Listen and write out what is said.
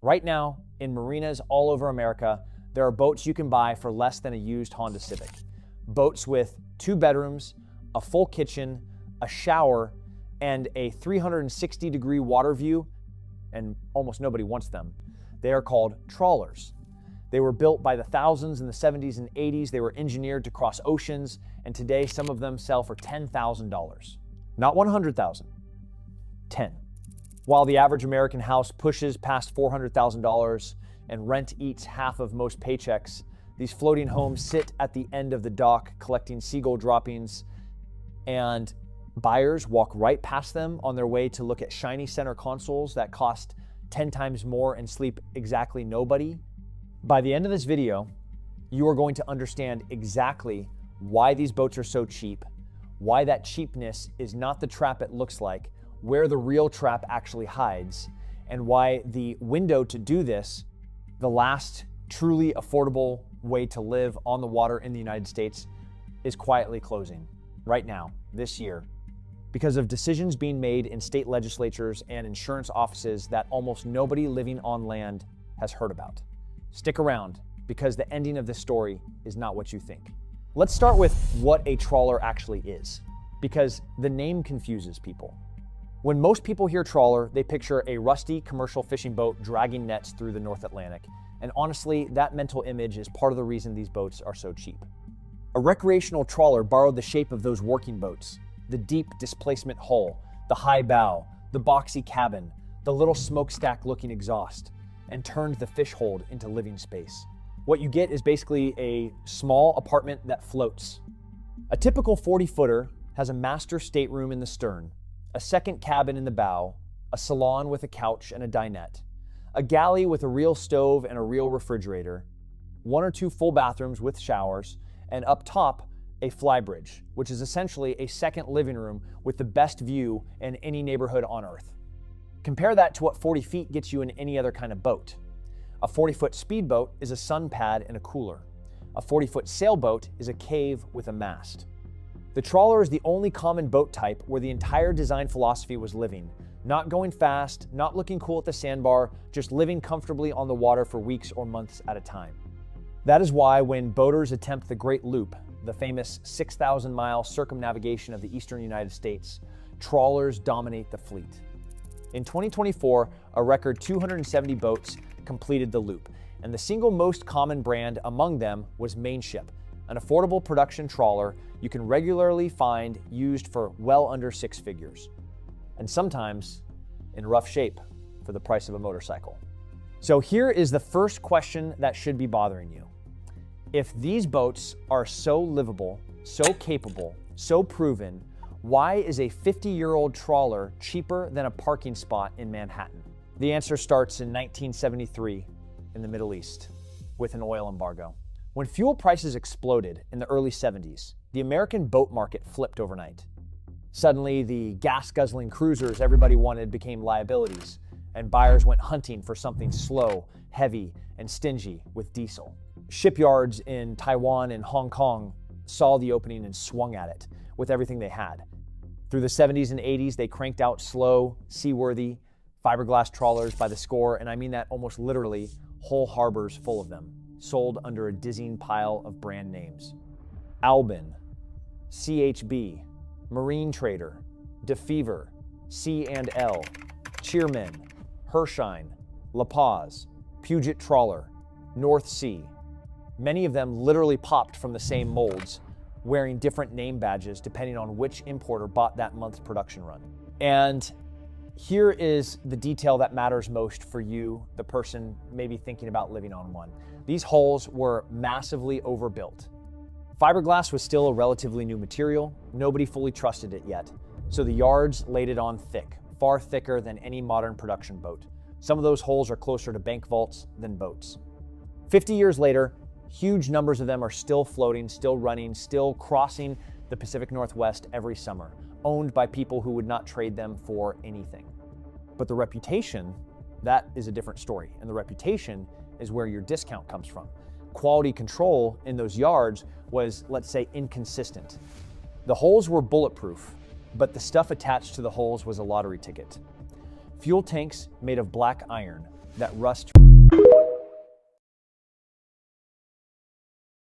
Right now, in marinas all over America, there are boats you can buy for less than a used Honda Civic. Boats with 2 bedrooms, a full kitchen, a shower, and a 360-degree water view, and almost nobody wants them. They are called trawlers. They were built by the thousands in the 70s and 80s. They were engineered to cross oceans, and today some of them sell for $10,000. Not $100,000, 10. While the average American house pushes past $400,000 and rent eats half of most paychecks, these floating homes sit at the end of the dock collecting seagull droppings, and buyers walk right past them on their way to look at shiny center consoles that cost 10 times more and sleep exactly nobody. By the end of this video, you are going to understand exactly why these boats are so cheap, why that cheapness is not the trap it looks like, where the real trap actually hides, and why the window to do this, the last truly affordable way to live on the water in the United States, is quietly closing right now, this year, because of decisions being made in state legislatures and insurance offices that almost nobody living on land has heard about. Stick around, because the ending of this story is not what you think. Let's start with what a trawler actually is, because the name confuses people. When most people hear trawler, they picture a rusty commercial fishing boat dragging nets through the North Atlantic. And honestly, that mental image is part of the reason these boats are so cheap. A recreational trawler borrowed the shape of those working boats: the deep displacement hull, the high bow, the boxy cabin, the little smokestack-looking exhaust, and turned the fish hold into living space. What you get is basically a small apartment that floats. A typical 40-footer has a master stateroom in the stern, a second cabin in the bow, a salon with a couch and a dinette, a galley with a real stove and a real refrigerator, 1 or 2 full bathrooms with showers, and up top, a flybridge, which is essentially a second living room with the best view in any neighborhood on Earth. Compare that to what 40 feet gets you in any other kind of boat. A 40-foot speedboat is a sun pad and a cooler. A 40-foot sailboat is a cave with a mast. The trawler is the only common boat type where the entire design philosophy was living. Not going fast, not looking cool at the sandbar, just living comfortably on the water for weeks or months at a time. That is why when boaters attempt the Great Loop, the famous 6,000-mile circumnavigation of the eastern United States, trawlers dominate the fleet. In 2024, a record 270 boats completed the loop, and the single most common brand among them was Mainship, an affordable production trawler you can regularly find used for well under 6 figures, and sometimes in rough shape for the price of a motorcycle. So here is the first question that should be bothering you. If these boats are so livable, so capable, so proven, why is a 50-year-old trawler cheaper than a parking spot in Manhattan? The answer starts in 1973 in the Middle East with an oil embargo. When fuel prices exploded in the early 70s, the American boat market flipped overnight. Suddenly, the gas-guzzling cruisers everybody wanted became liabilities, and buyers went hunting for something slow, heavy, and stingy with diesel. Shipyards in Taiwan and Hong Kong saw the opening and swung at it with everything they had. Through the 70s and 80s, they cranked out slow, seaworthy, fiberglass trawlers by the score, and I mean that almost literally, whole harbors full of them, sold under a dizzying pile of brand names. Albin, CHB, Marine Trader, DeFever, C&L, Cheerman, Hershine, La Paz, Puget Trawler, North Sea. Many of them literally popped from the same molds, wearing different name badges depending on which importer bought that month's production run. And here is the detail that matters most for you, the person maybe thinking about living on one. These hulls were massively overbuilt. Fiberglass was still a relatively new material. Nobody fully trusted it yet. So the yards laid it on thick, far thicker than any modern production boat. Some of those hulls are closer to bank vaults than boats. 50 years later, huge numbers of them are still floating, still running, still crossing the Pacific Northwest every summer, owned by people who would not trade them for anything. But the reputation, that is a different story. And the reputation is where your discount comes from. Quality control in those yards was, let's say, inconsistent. The hulls were bulletproof, but the stuff attached to the hulls was a lottery ticket. Fuel tanks made of black iron, that rust